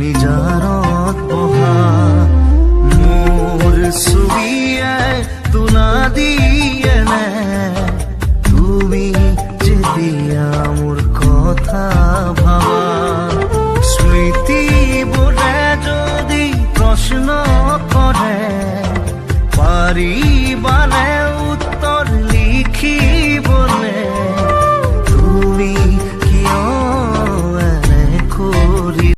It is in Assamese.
নিজানত বহা মোৰ ছবিয়ে তোনা দিয়ে নে তুমি যেতিয়া মোৰ কথা ভাবা স্মৃতিবোৰে যদি প্ৰশ্ন কৰে পাৰি